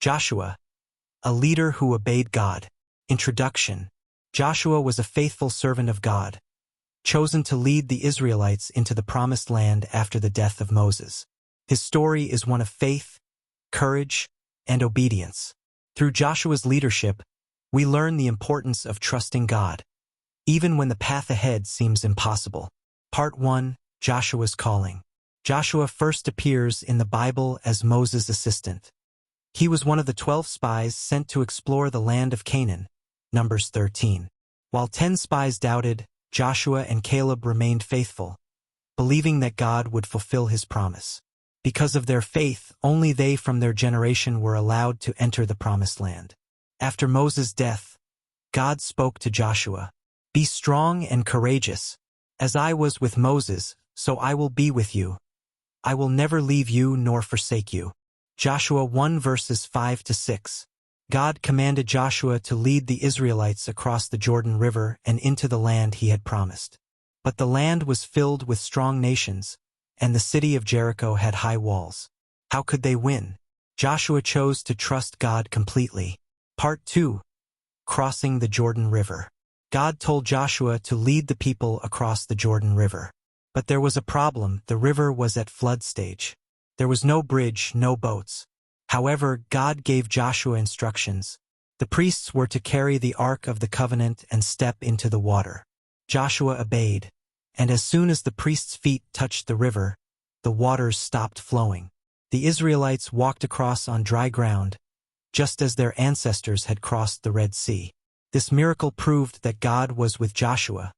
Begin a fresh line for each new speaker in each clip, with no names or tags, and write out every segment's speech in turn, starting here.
Joshua, a leader who obeyed God. Introduction. Joshua was a faithful servant of God, chosen to lead the Israelites into the Promised Land after the death of Moses. His story is one of faith, courage, and obedience. Through Joshua's leadership, we learn the importance of trusting God, even when the path ahead seems impossible. Part 1. Joshua's calling. Joshua first appears in the Bible as Moses' assistant. He was one of the 12 spies sent to explore the land of Canaan, Numbers 13. While 10 spies doubted, Joshua and Caleb remained faithful, believing that God would fulfill his promise. Because of their faith, only they from their generation were allowed to enter the Promised Land. After Moses' death, God spoke to Joshua, "Be strong and courageous. As I was with Moses, so I will be with you. I will never leave you nor forsake you." Joshua 1 verses 5-6. God commanded Joshua to lead the Israelites across the Jordan River and into the land he had promised. But the land was filled with strong nations, and the city of Jericho had high walls. How could they win? Joshua chose to trust God completely. Part 2. Crossing the Jordan River. God told Joshua to lead the people across the Jordan River. But there was a problem. The river was at flood stage. There was no bridge, no boats. However, God gave Joshua instructions. The priests were to carry the Ark of the Covenant and step into the water. Joshua obeyed, and as soon as the priests' feet touched the river, the waters stopped flowing. The Israelites walked across on dry ground, just as their ancestors had crossed the Red Sea. This miracle proved that God was with Joshua,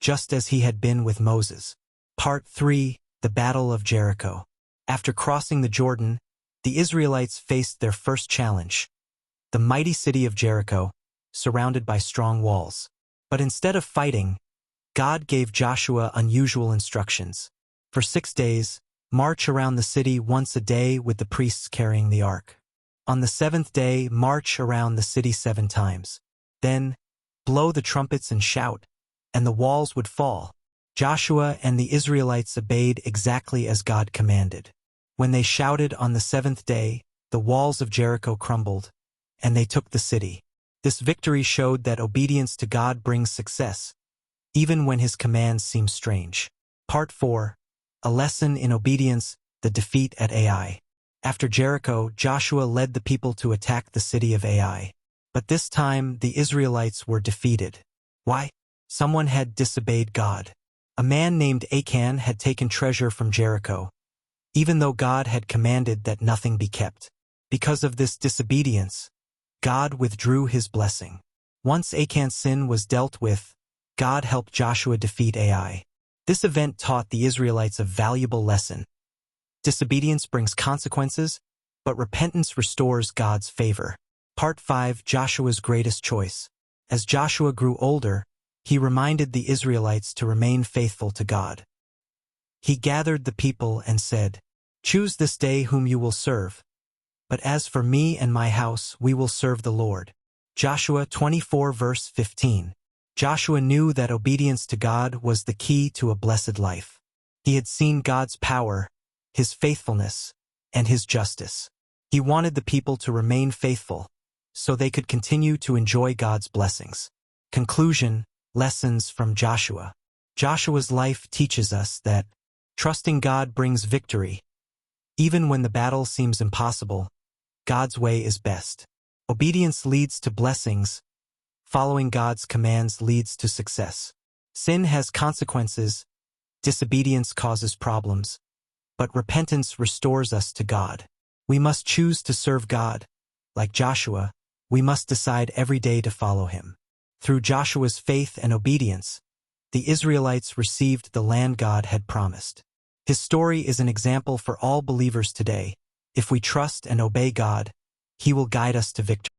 just as he had been with Moses. Part 3. The Battle of Jericho. After crossing the Jordan, the Israelites faced their first challenge, the mighty city of Jericho, surrounded by strong walls. But instead of fighting, God gave Joshua unusual instructions. For 6 days, march around the city once a day with the priests carrying the ark. On the 7th day, march around the city 7 times. Then, blow the trumpets and shout, and the walls would fall. Joshua and the Israelites obeyed exactly as God commanded. When they shouted on the 7th day, the walls of Jericho crumbled, and they took the city. This victory showed that obedience to God brings success, even when his commands seem strange. Part 4. A lesson in obedience, the defeat at Ai. After Jericho, Joshua led the people to attack the city of Ai. But this time, the Israelites were defeated. Why? Someone had disobeyed God. A man named Achan had taken treasure from Jericho, even though God had commanded that nothing be kept. Because of this disobedience, God withdrew his blessing. Once Achan's sin was dealt with, God helped Joshua defeat Ai. This event taught the Israelites a valuable lesson. Disobedience brings consequences, but repentance restores God's favor. Part 5. Joshua's greatest choice. As Joshua grew older, he reminded the Israelites to remain faithful to God. He gathered the people and said, "Choose this day whom you will serve. But as for me and my house, we will serve the Lord." Joshua 24 verse 15. Joshua knew that obedience to God was the key to a blessed life. He had seen God's power, his faithfulness, and his justice. He wanted the people to remain faithful, so they could continue to enjoy God's blessings. Conclusion. Lessons from Joshua. Joshua's life teaches us that trusting God brings victory. Even when the battle seems impossible, God's way is best. Obedience leads to blessings. Following God's commands leads to success. Sin has consequences. Disobedience causes problems. But repentance restores us to God. We must choose to serve God. Like Joshua, we must decide every day to follow him. Through Joshua's faith and obedience, the Israelites received the land God had promised. His story is an example for all believers today. If we trust and obey God, he will guide us to victory.